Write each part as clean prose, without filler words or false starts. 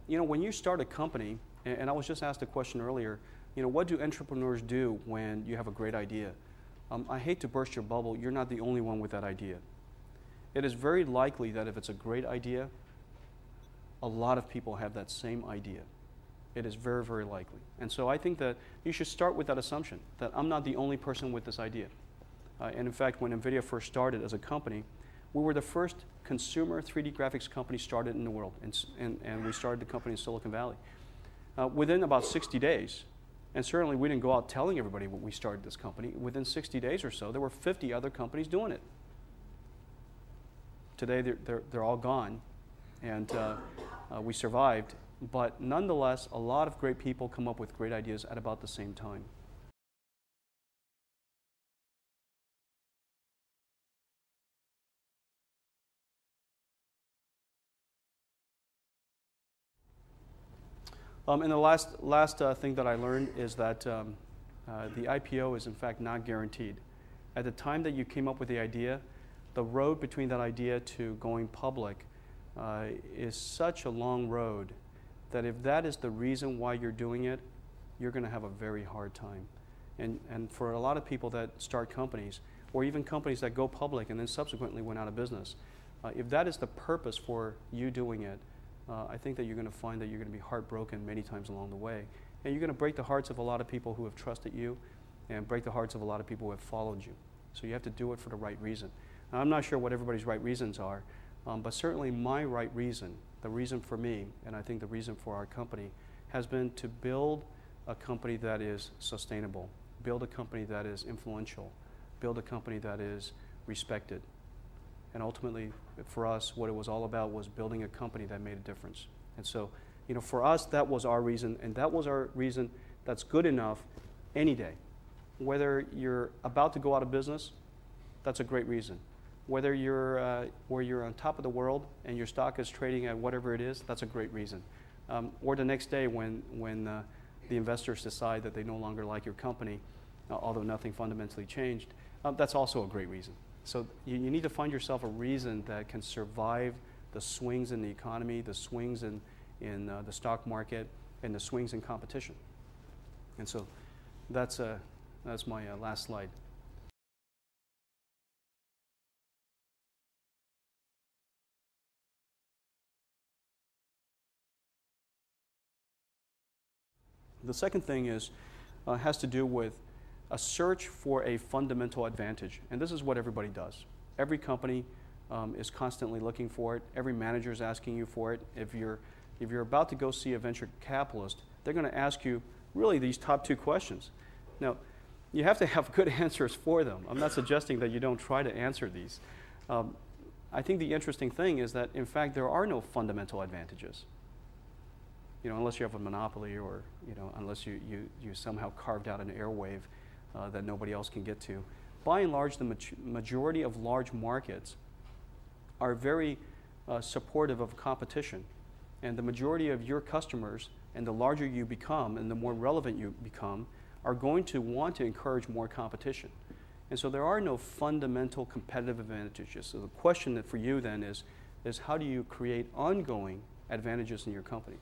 When you start a company, and I was just asked a question earlier, what do entrepreneurs do when you have a great idea? I hate to burst your bubble, you're not the only one with that idea. It is very likely that if it's a great idea, a lot of people have that same idea. It is very, very likely. And so I think that you should start with that assumption, that I'm not the only person with this idea. And in fact, when NVIDIA first started as a company, we were the first consumer 3D graphics company started in the world, and we started the company in Silicon Valley. Within about 60 days, and certainly we didn't go out telling everybody when we started this company, within 60 days or so, there were 50 other companies doing it. Today, they're all gone, and we survived. But nonetheless, a lot of great people come up with great ideas at about the same time. And the last thing that I learned is that the IPO is in fact not guaranteed. At the time that you came up with the idea, the road between that idea to going public is such a long road that if that is the reason why you're doing it, you're going to have a very hard time. And for a lot of people that start companies, or even companies that go public and then subsequently went out of business, if that is the purpose for you doing it, I think that you're going to find that you're going to be heartbroken many times along the way. And you're going to break the hearts of a lot of people who have trusted you and break the hearts of a lot of people who have followed you. So you have to do it for the right reason. Now, I'm not sure what everybody's right reasons are, but certainly my right reason, the reason for me, and I think the reason for our company, has been to build a company that is sustainable, build a company that is influential, build a company that is respected. And ultimately, for us, what it was all about was building a company that made a difference. And so, for us, that was our reason, and that was our reason that's good enough any day. Whether you're about to go out of business, that's a great reason. Whether you're on top of the world and your stock is trading at whatever it is, that's a great reason. Or the next day when the investors decide that they no longer like your company, although nothing fundamentally changed, that's also a great reason. So you need to find yourself a reason that can survive the swings in the economy, the swings in the stock market, and the swings in competition. And so that's my last slide. The second thing has to do with a search for a fundamental advantage. And this is what everybody does. Every company is constantly looking for it. Every manager is asking you for it. If you're about to go see a venture capitalist, they're going to ask you really these top two questions. Now, you have to have good answers for them. I'm not suggesting that you don't try to answer these. I think the interesting thing is that, in fact, there are no fundamental advantages. Unless you have a monopoly or, unless you somehow carved out an airwave that nobody else can get to. By and large, the majority of large markets are very supportive of competition. And the majority of your customers, and the larger you become and the more relevant you become, are going to want to encourage more competition. And so there are no fundamental competitive advantages. So the question for you then is how do you create ongoing advantages in your company?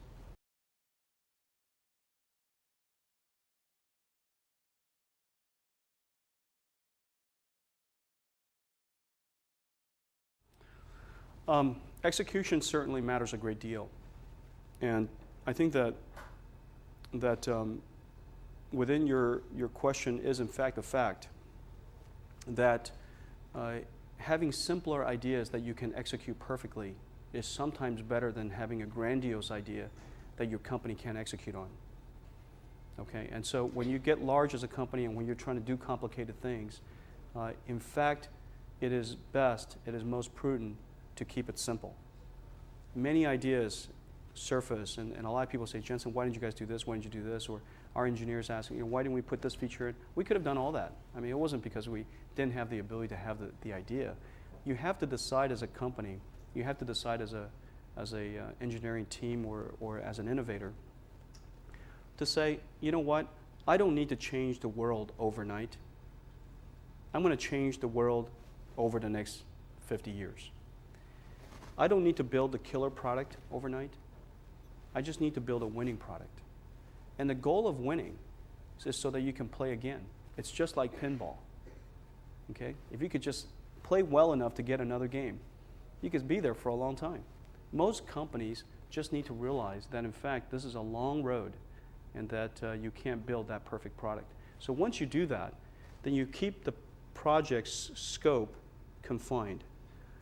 Execution certainly matters a great deal. And I think that within your question is in fact the fact that having simpler ideas that you can execute perfectly is sometimes better than having a grandiose idea that your company can't execute on. Okay, and so when you get large as a company and when you're trying to do complicated things, in fact, it is most prudent to keep it simple. Many ideas surface, and a lot of people say, Jensen, why didn't you guys do this? Why didn't you do this? Or our engineers asking, why didn't we put this feature in? We could have done all that. I mean, it wasn't because we didn't have the ability to have the idea. You have to decide as a company, you have to decide as a engineering team or as an innovator to say, you know what, I don't need to change the world overnight. I'm going to change the world over the next 50 years. I don't need to build a killer product overnight. I just need to build a winning product. And the goal of winning is so that you can play again. It's just like pinball. Okay? If you could just play well enough to get another game, you could be there for a long time. Most companies just need to realize that, in fact, this is a long road and that you can't build that perfect product. So once you do that, then you keep the project's scope confined.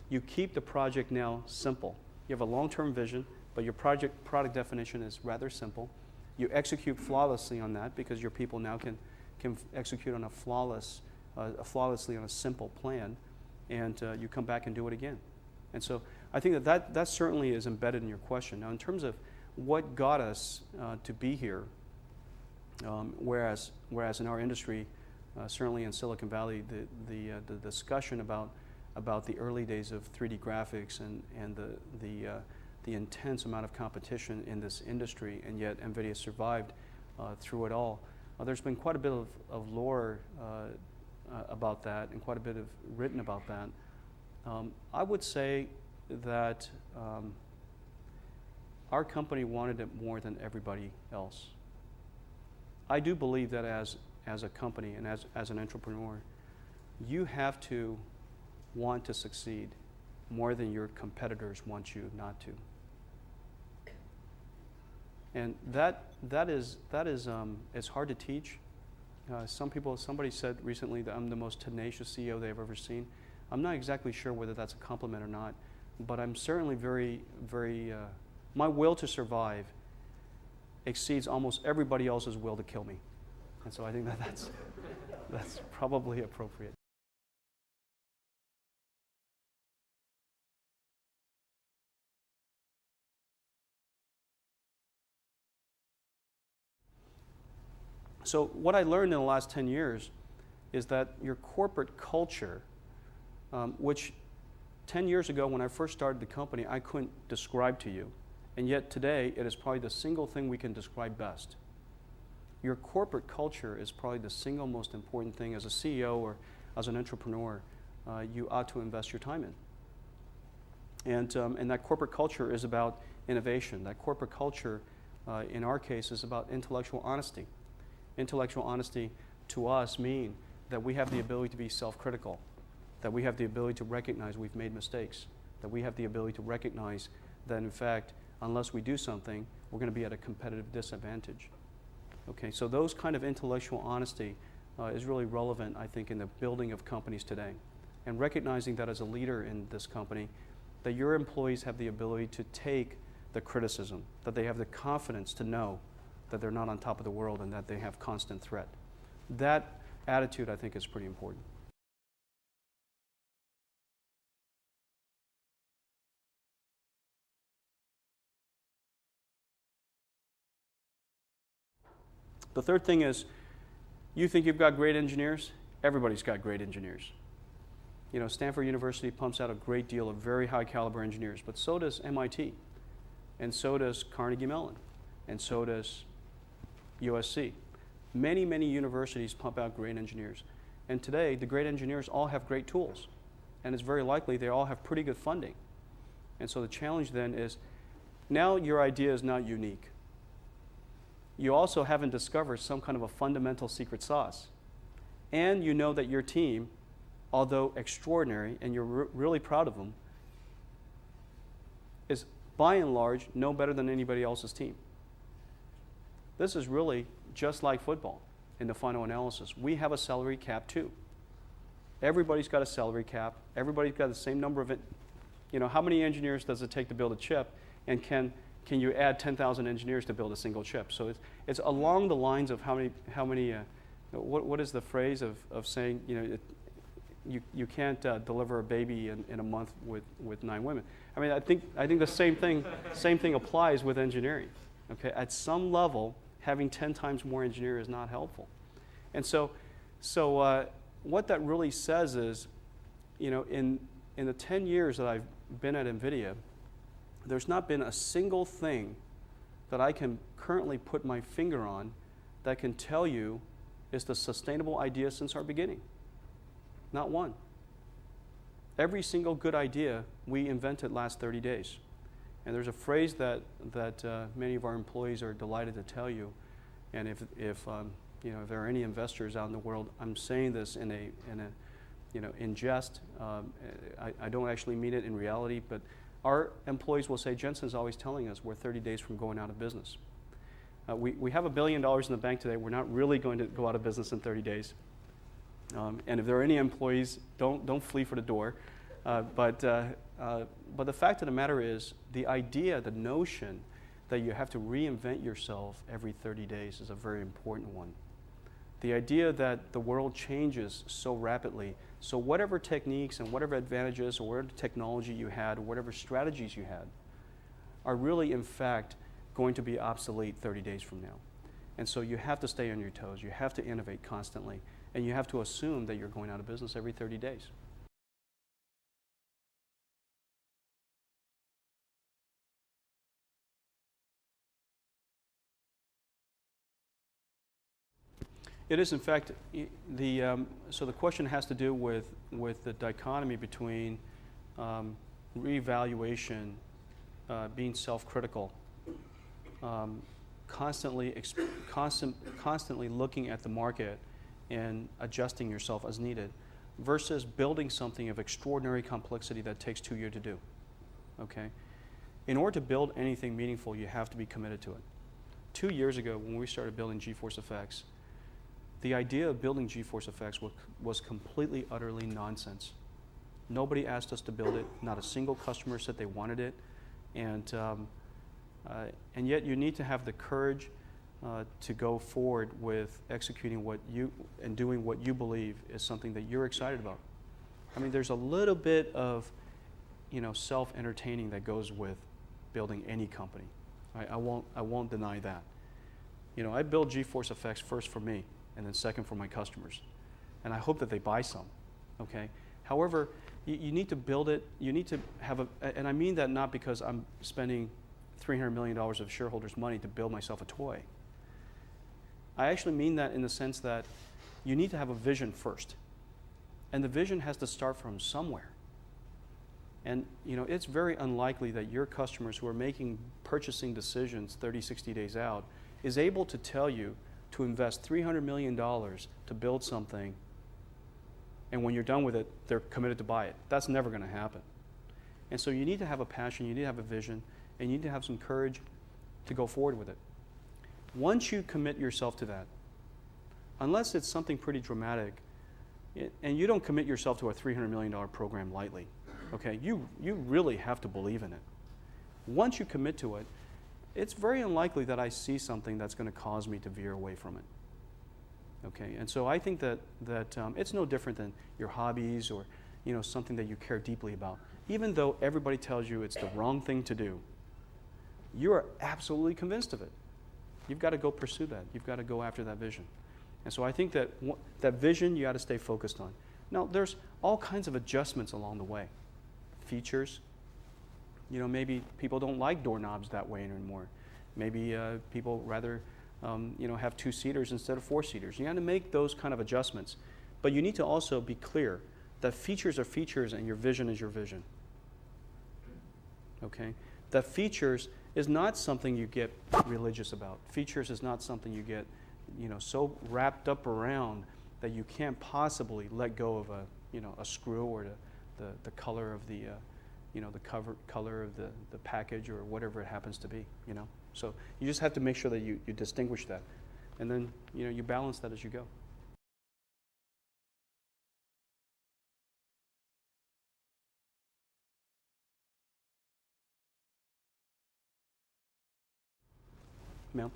You keep the project now simple. You have a long-term vision, but your product definition is rather simple. You execute flawlessly on that because your people now can execute on flawlessly on a simple plan, and you come back and do it again. And so I think that certainly is embedded in your question. Now, in terms of what got us to be here, whereas in our industry, certainly in Silicon Valley, the discussion about the early days of 3D graphics and the intense amount of competition in this industry, and yet NVIDIA survived through it all. There's been quite a bit of lore about that and quite a bit of written about that. I would say that our company wanted it more than everybody else. I do believe that as a company and as an entrepreneur, you have to want to succeed more than your competitors want you not to. And that is it's hard to teach. Somebody said recently that I'm the most tenacious CEO they've ever seen. I'm not exactly sure whether that's a compliment or not, but I'm certainly very, very, my will to survive exceeds almost everybody else's will to kill me. And so I think that's probably appropriate. So what I learned in the last 10 years is that your corporate culture, which 10 years ago when I first started the company, I couldn't describe to you. And yet today, it is probably the single thing we can describe best. Your corporate culture is probably the single most important thing as a CEO or as an entrepreneur you ought to invest your time in. And that corporate culture is about innovation. That corporate culture, in our case, is about intellectual honesty. Intellectual honesty to us means that we have the ability to be self-critical, that we have the ability to recognize we've made mistakes, that we have the ability to recognize that, in fact, unless we do something, we're going to be at a competitive disadvantage. Okay, so those kind of intellectual honesty is really relevant, I think, in the building of companies today. And recognizing that as a leader in this company, that your employees have the ability to take the criticism, that they have the confidence to know that they're not on top of the world and that they have constant threat. That attitude, I think, is pretty important. The third thing is, you think you've got great engineers? Everybody's got great engineers. You know, Stanford University pumps out a great deal of very high caliber engineers, but so does MIT, and so does Carnegie Mellon, and so does USC. Many, many universities pump out great engineers. And today, the great engineers all have great tools. And it's very likely they all have pretty good funding. And so the challenge then is, now your idea is not unique. You also haven't discovered some kind of a fundamental secret sauce. And you know that your team, although extraordinary, and you're really proud of them, is by and large no better than anybody else's team. This is really just like football in the final analysis. We have a salary cap too. Everybody's got a salary cap. Everybody's got the same number of it. You know, how many engineers does it take to build a chip? And can you add 10,000 engineers to build a single chip? So it's along the lines of how many what is the phrase of saying, you know, you can't deliver a baby in a month with 9 women. I mean, I think the same thing applies with engineering. Okay, at some level, having 10 times more engineers is not helpful. And so what that really says is, you know, in the 10 years that I've been at NVIDIA, there's not been a single thing that I can currently put my finger on that can tell you is the sustainable idea since our beginning. Not one. Every single good idea we invented last 30 days. And there's a phrase that many of our employees are delighted to tell you, and if there are any investors out in the world, I'm saying this in jest. I don't actually mean it in reality, but our employees will say, Jensen's always telling us we're 30 days from going out of business. We have $1 billion in the bank today. We're not really going to go out of business in 30 days. And if there are any employees, don't flee for the door. But the fact of the matter is, the idea, the notion that you have to reinvent yourself every 30 days is a very important one. The idea that the world changes so rapidly, so whatever techniques and whatever advantages or whatever technology you had or whatever strategies you had are really, in fact, going to be obsolete 30 days from now. And so you have to stay on your toes. You have to innovate constantly. And you have to assume that you're going out of business every 30 days. It is, in fact, so the question has to do with the dichotomy between reevaluation, being self-critical, constantly looking at the market and adjusting yourself as needed, versus building something of extraordinary complexity that takes 2 years to do. Okay? In order to build anything meaningful, you have to be committed to it. 2 years ago, when we started building GeForce Effects, the idea of building GeForce Effects was completely, utterly nonsense. Nobody asked us to build it. Not a single customer said they wanted it. And yet you need to have the courage to go forward with executing and doing what you believe is something that you're excited about. I mean, there's a little bit of self-entertaining that goes with building any company. I won't deny that. I build GeForce Effects first for me, and then second for my customers. And I hope that they buy some, okay? However, you need to build it, you need to have and I mean that not because I'm spending $300 million of shareholders' money to build myself a toy. I actually mean that in the sense that you need to have a vision first. And the vision has to start from somewhere. And it's very unlikely that your customers who are making purchasing decisions 30, 60 days out is able to tell you to invest $300 million to build something, and when you're done with it, they're committed to buy it. That's never going to happen. And so you need to have a passion, you need to have a vision, and you need to have some courage to go forward with it. Once you commit yourself to that, unless it's something pretty dramatic, and you don't commit yourself to a $300 million program lightly, okay? You really have to believe in it. Once you commit to it, it's very unlikely that I see something that's going to cause me to veer away from it. Okay, and so I think that it's no different than your hobbies or something that you care deeply about. Even though everybody tells you it's the wrong thing to do, you are absolutely convinced of it. You've got to go pursue that. You've got to go after that vision. And so I think that that vision you got to stay focused on. Now, there's all kinds of adjustments along the way. Features. Maybe people don't like doorknobs that way anymore. Maybe people rather have two-seaters instead of four-seaters. You got to make those kind of adjustments. But you need to also be clear that features are features and your vision is your vision. Okay? That features is not something you get religious about. Features is not something you get so wrapped up around that you can't possibly let go of a screw or the color of the color of the package or whatever it happens to be, So you just have to make sure that you distinguish that. And then, you balance that as you go. Ma'am?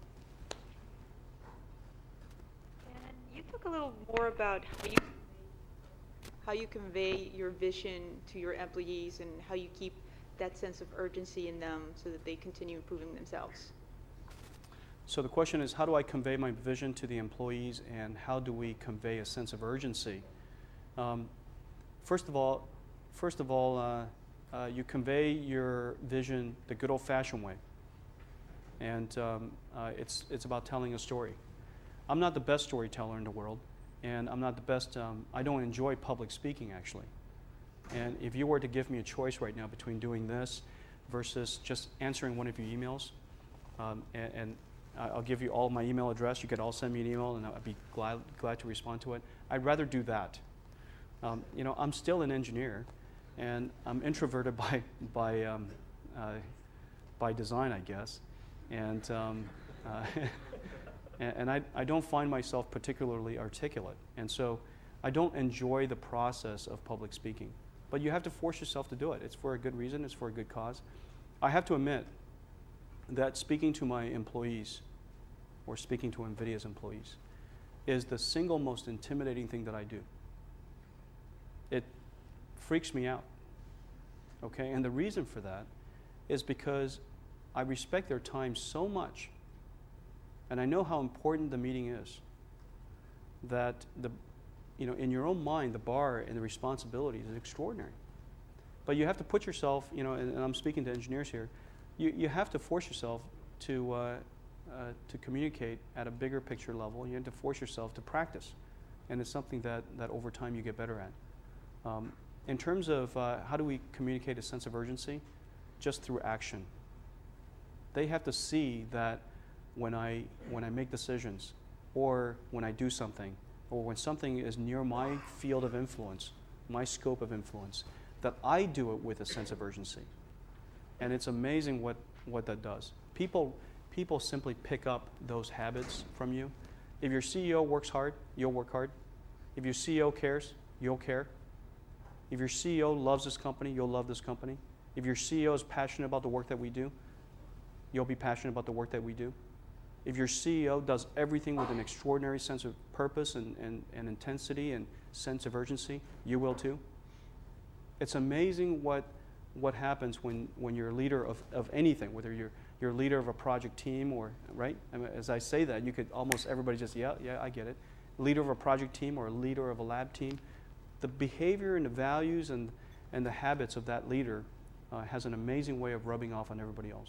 And you talk a little more about how you convey your vision to your employees and how you keep that sense of urgency in them so that they continue improving themselves. So the question is, how do I convey my vision to the employees, and how do we convey a sense of urgency? First of all, you convey your vision the good old-fashioned way, and it's about telling a story. I'm not the best storyteller in the world, and I'm not the best. I don't enjoy public speaking, actually. And if you were to give me a choice right now between doing this versus just answering one of your emails. And I'll give you all my email address. You could all send me an email, and I'd be glad to respond to it. I'd rather do that. I'm still an engineer, and I'm introverted by design, I guess. And and I don't find myself particularly articulate, and so I don't enjoy the process of public speaking. But you have to force yourself to do it. It's for a good reason. It's for a good cause. I have to admit that speaking to my employees, or speaking to NVIDIA's employees, is the single most intimidating thing that I do. It freaks me out, okay? And the reason for that is because I respect their time so much, and I know how important the meeting is, that in your own mind, the bar and the responsibility is extraordinary. But you have to put yourself, and I'm speaking to engineers here, you have to force yourself to communicate at a bigger picture level. You have to force yourself to practice. And it's something that over time you get better at. In terms of how do we communicate a sense of urgency? Just through action. They have to see that when I make decisions, or when I do something, or when something is near my field of influence, my scope of influence, that I do it with a sense of urgency. And it's amazing what that does. People simply pick up those habits from you. If your CEO works hard, you'll work hard. If your CEO cares, you'll care. If your CEO loves this company, you'll love this company. If your CEO is passionate about the work that we do, you'll be passionate about the work that we do. If your CEO does everything with an extraordinary sense of purpose and intensity and sense of urgency, you will too. It's amazing what happens when you're a leader of anything, whether you're a leader of a project team or, right? I mean, as I say that, you could almost, everybody just, yeah, I get it. Leader of a project team or a leader of a lab team. The behavior and the values and the habits of that leader has an amazing way of rubbing off on everybody else.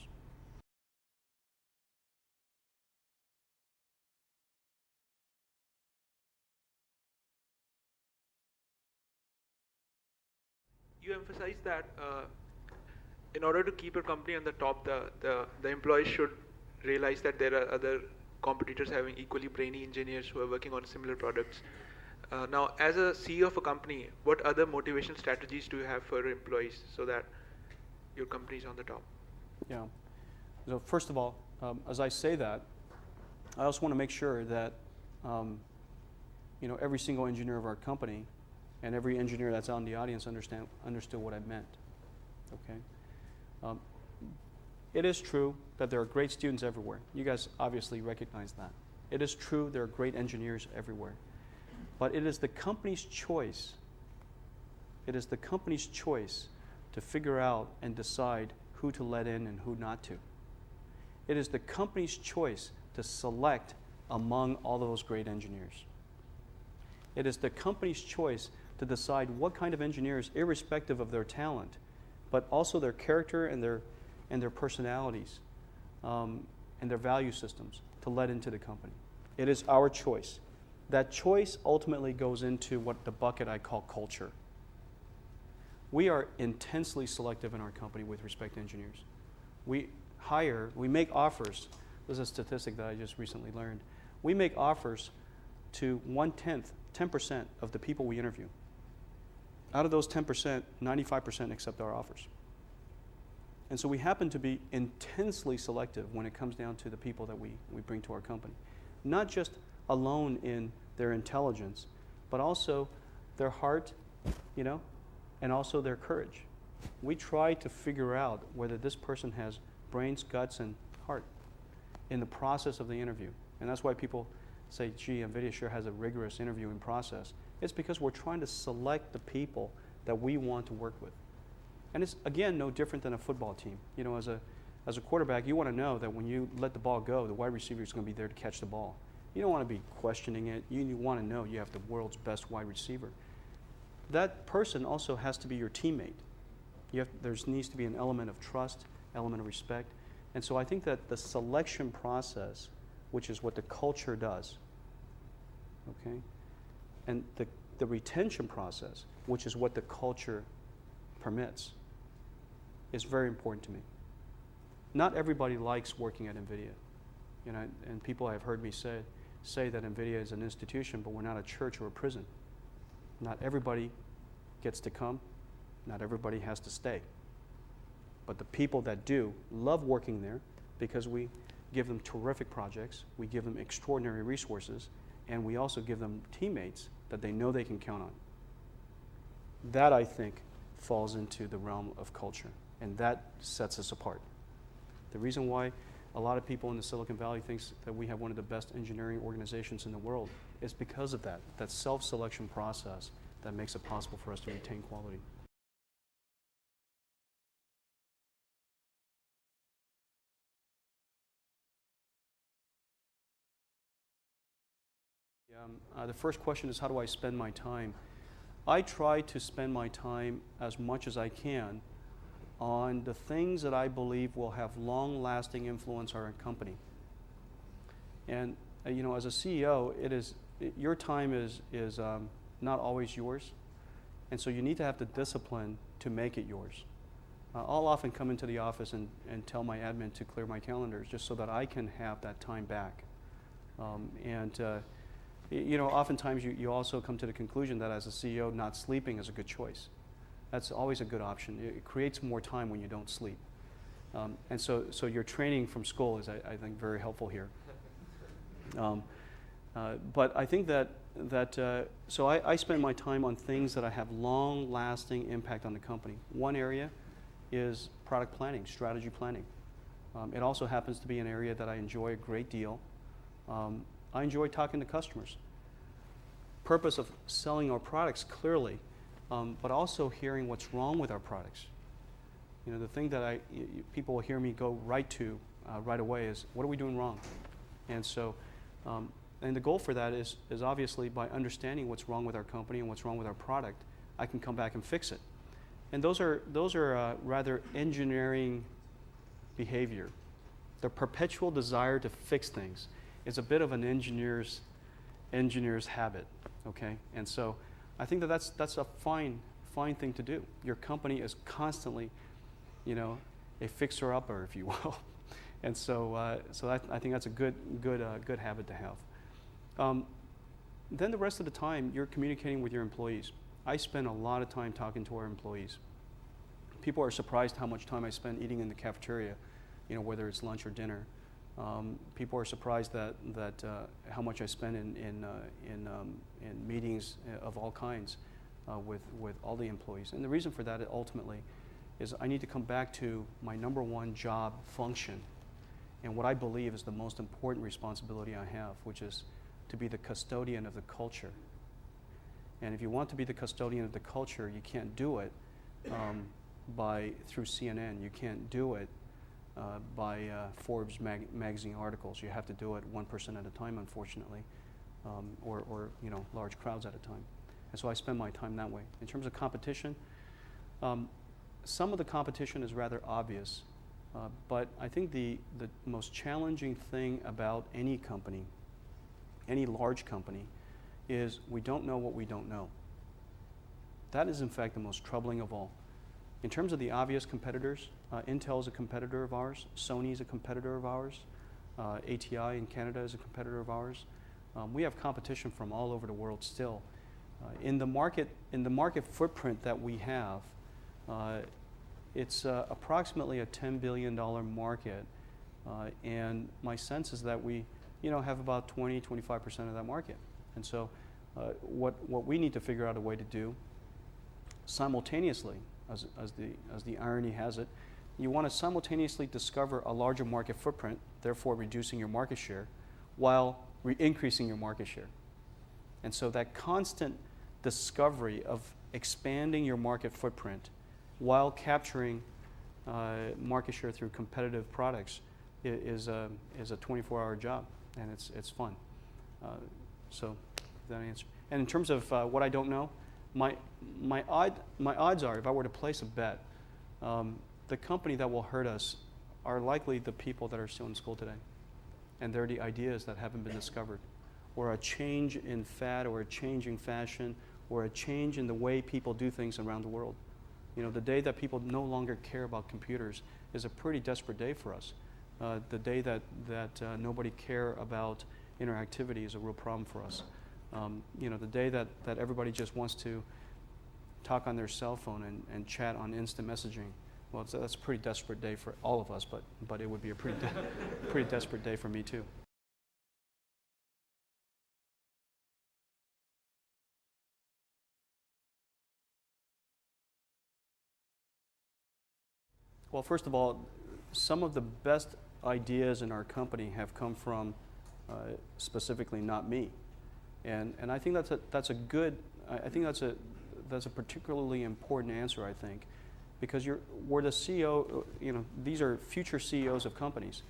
You emphasize that in order to keep your company on the top, the employees should realize that there are other competitors having equally brainy engineers who are working on similar products. Now, as a CEO of a company, what other motivation strategies do you have for employees so that your company is on the top? Yeah. So first of all, as I say that, I also want to make sure that every single engineer of our company and every engineer that's out in the audience understood what I meant. Okay. It is true that there are great students everywhere. You guys obviously recognize that. It is true there are great engineers everywhere. But it is the company's choice. It is the company's choice to figure out and decide who to let in and who not to. It is the company's choice to select among all those great engineers. It is the company's choice to decide what kind of engineers, irrespective of their talent, but also their character and their personalities and their value systems, to let into the company. It is our choice. That choice ultimately goes into what the bucket I call culture. We are intensely selective in our company with respect to engineers. We make offers. This is a statistic that I just recently learned. We make offers to 10% of the people we interview. Out of those 10%, 95% accept our offers. And so we happen to be intensely selective when it comes down to the people that we bring to our company. Not just alone in their intelligence, but also their heart, and also their courage. We try to figure out whether this person has brains, guts, and heart in the process of the interview. And that's why people say, gee, NVIDIA sure has a rigorous interviewing process. It's because we're trying to select the people that we want to work with. And it's, again, no different than a football team. As a quarterback, you want to know that when you let the ball go, the wide receiver is going to be there to catch the ball. You don't want to be questioning it. You want to know you have the world's best wide receiver. That person also has to be your teammate. There needs to be an element of trust, element of respect. And so I think that the selection process, which is what the culture does, okay, and the retention process, which is what the culture permits, is very important to me. Not everybody likes working at NVIDIA. You know, and people have heard me say that NVIDIA is an institution, but we're not a church or a prison. Not everybody gets to come. Not everybody has to stay. But the people that do love working there because we give them terrific projects, we give them extraordinary resources, and we also give them teammates that they know they can count on. That, I think, falls into the realm of culture, and that sets us apart. The reason why a lot of people in the Silicon Valley thinks that we have one of the best engineering organizations in the world is because of that self-selection process that makes it possible for us to retain quality. The first question is, how do I spend my time? I try to spend my time as much as I can on the things that I believe will have long-lasting influence on our company. And you know, as a CEO, your time is not always yours, and so you need to have the discipline to make it yours. I'll often come into the office and tell my admin to clear my calendars just so that I can have that time back. You know, oftentimes you also come to the conclusion that as a CEO, not sleeping is a good choice. That's always a good option. It creates more time when you don't sleep. And so your training from school is, I think, very helpful here. But I think so I spend my time on things that I have long-lasting impact on the company. One area is product planning, strategy planning. It also happens to be an area that I enjoy a great deal. I enjoy talking to customers. Purpose of selling our products clearly, but also hearing what's wrong with our products. You know, the thing that people will hear me go right to right away is, what are we doing wrong? And so, and the goal for that is obviously by understanding what's wrong with our company and what's wrong with our product, I can come back and fix it. And those are rather engineering behavior. The perpetual desire to fix things is a bit of an engineer's habit, okay? And so I think that's a fine thing to do. Your company is constantly, you know, a fixer-upper, if you will. And so I think that's a good habit to have. Then the rest of the time, you're communicating with your employees. I spend a lot of time talking to our employees. People are surprised how much time I spend eating in the cafeteria, you know, whether it's lunch or dinner. People are surprised that how much I spend in meetings of all kinds with all the employees. And the reason for that ultimately is I need to come back to my number one job function and what I believe is the most important responsibility I have, which is to be the custodian of the culture. And if you want to be the custodian of the culture, you can't do it through CNN. You can't do it by Forbes magazine articles. You have to do it 1% at a time, unfortunately, or you know, large crowds at a time. And so I spend my time that way. In terms of competition, some of the competition is rather obvious, but I think the most challenging thing about any company, any large company, is we don't know what we don't know. That is, in fact, the most troubling of all. In terms of the obvious competitors, Intel is a competitor of ours, Sony is a competitor of ours, ATI in Canada is a competitor of ours. We have competition from all over the world still. In the market footprint that we have, it's approximately a $10 billion market, and my sense is that we, you know, have about 20–25% of that market. And so, what we need to figure out a way to do simultaneously, as the irony has it, you want to simultaneously discover a larger market footprint, therefore reducing your market share, while increasing your market share. And so that constant discovery of expanding your market footprint while capturing market share through competitive products is a 24-hour job, and it's fun. So that answer. And in terms of what I don't know, my odds are, if I were to place a bet, the company that will hurt us are likely the people that are still in school today, and they're the ideas that haven't been discovered, or a change in fad, or a change in fashion, or a change in the way people do things around the world. The day that people no longer care about computers is a pretty desperate day for us. The day that nobody care about interactivity is a real problem for us. The day that everybody just wants to talk on their cell phone and chat on instant messaging, well, that's a pretty desperate day for all of us, but it would be a pretty desperate day for me too. Well, first of all, some of the best ideas in our company have come from specifically not me, and I think that's a particularly important answer, I think, because we're the CEO. These are future CEOs of companies.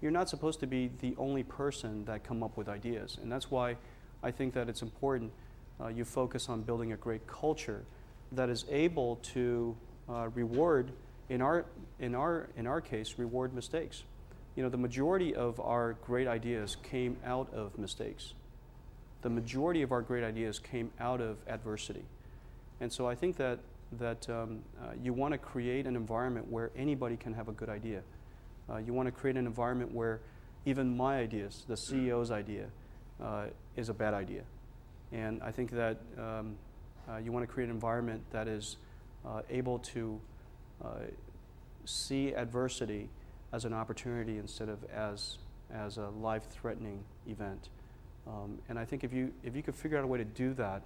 You're not supposed to be the only person that come up with ideas, and that's why I think that it's important you focus on building a great culture that is able to reward. In our case, reward mistakes. The majority of our great ideas came out of mistakes. The majority of our great ideas came out of adversity. And so I think that you want to create an environment where anybody can have a good idea. You want to create an environment where even my ideas, the CEO's idea, is a bad idea. And I think that you want to create an environment that is able to see adversity as an opportunity instead of as a life-threatening event. And I think if you could figure out a way to do that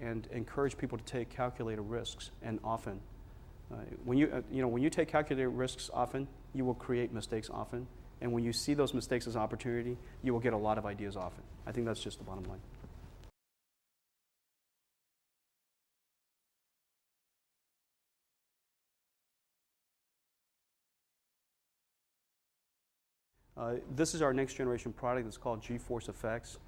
and encourage people to take calculated risks, and often, when you take calculated risks often, you will create mistakes often. And when you see those mistakes as an opportunity, you will get a lot of ideas often. I think that's just the bottom line. This is our next generation product. It's called GeForce Effects.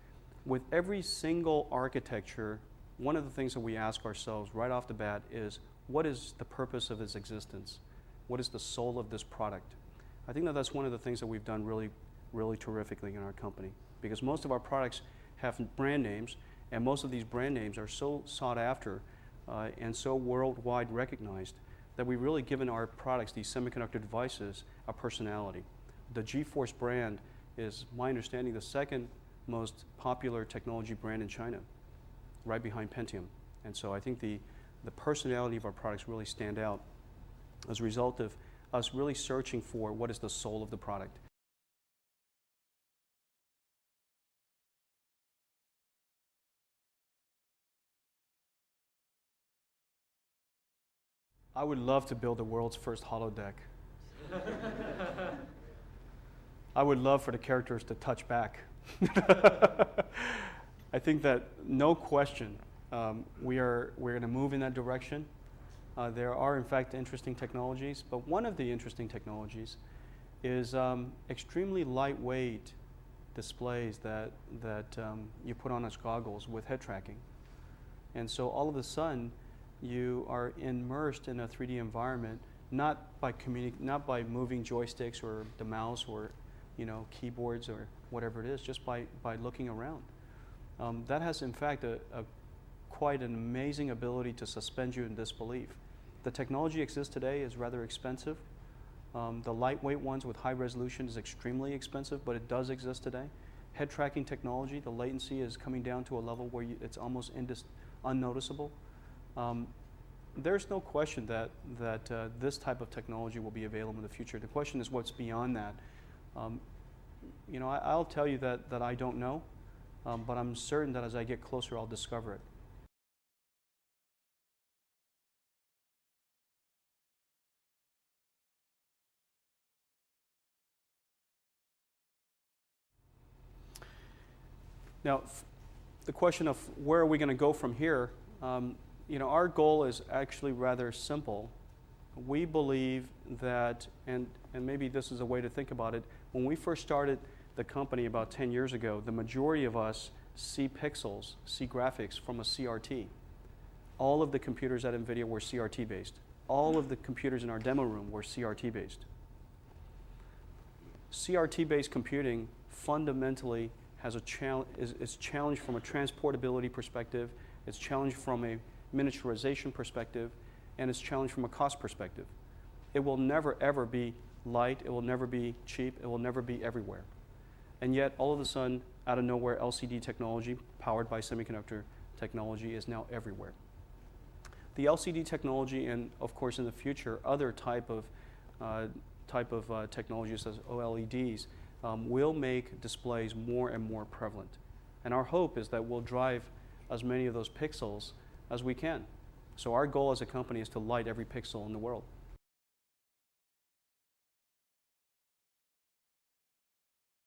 With every single architecture, one of the things that we ask ourselves right off the bat is, what is the purpose of its existence? What is the soul of this product? I think that that's one of the things that we've done really, really terrifically in our company, because most of our products have brand names, and most of these brand names are so sought after and so worldwide recognized that we've really given our products, these semiconductor devices, a personality. The GeForce brand is, my understanding, the second most popular technology brand in China, right behind Pentium. And so I think the personality of our products really stand out as a result of us really searching for what is the soul of the product. I would love to build the world's first holodeck. I would love for the characters to touch back. I think that, no question, we're going to move in that direction. There are, in fact, interesting technologies, but one of the interesting technologies is extremely lightweight displays that you put on as goggles with head tracking. And so all of a sudden, you are immersed in a 3D environment, not by moving joysticks or the mouse or keyboards or whatever it is, just by looking around. That has, in fact, quite an amazing ability to suspend you in disbelief. The technology exists today is rather expensive. The lightweight ones with high resolution is extremely expensive, but it does exist today. Head tracking technology, the latency is coming down to a level where it's almost unnoticeable. There's no question that this type of technology will be available in the future. The question is what's beyond that. I'll tell you that I don't know, but I'm certain that as I get closer, I'll discover it. Now, the question of where are we going to go from here, our goal is actually rather simple. We believe that, and maybe this is a way to think about it, when we first started the company about 10 years ago, the majority of us see pixels, see graphics from a CRT. All of the computers at NVIDIA were CRT based. All of the computers in our demo room were CRT based. CRT based computing fundamentally has is challenged from a transportability perspective, it's challenged from a miniaturization perspective, and it's challenged from a cost perspective. It will never ever be light, it will never be cheap, it will never be everywhere. And yet, all of a sudden, out of nowhere, LCD technology, powered by semiconductor technology, is now everywhere. The LCD technology, and of course in the future, other type of technologies as OLEDs, will make displays more and more prevalent. And our hope is that we'll drive as many of those pixels as we can. So our goal as a company is to light every pixel in the world.